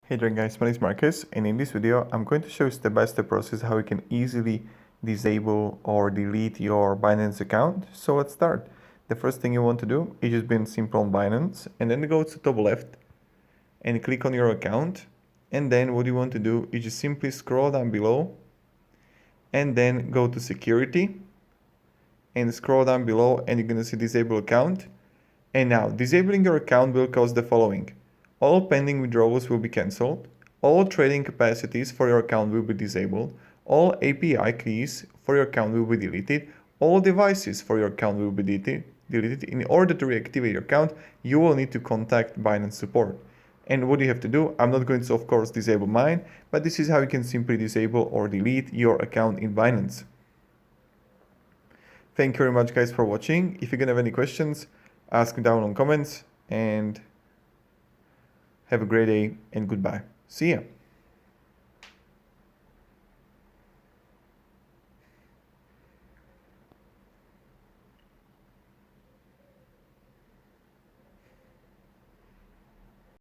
Hey there guys, my name is Marcus, and in this video I'm going to show you step-by-step process how you can easily disable or delete your Binance account. So let's start. The first thing you want to do is just be simple on Binance and then go to top left and click on your account, and then what you want to do is just simply scroll down below and then go to security and scroll down below and you're going to see disable account. And now disabling your account will cause the following. All pending withdrawals will be cancelled, all trading capacities for your account will be disabled, all API keys for your account will be deleted, all devices for your account will be deleted. In order to reactivate your account, you will need to contact Binance support. And what you have to do, I'm not going to of course disable mine, but this is how you can simply disable or delete your account in Binance. Thank you very much guys for watching. If you're gonna have any questions, ask me down on comments, and have a great day and goodbye. See ya.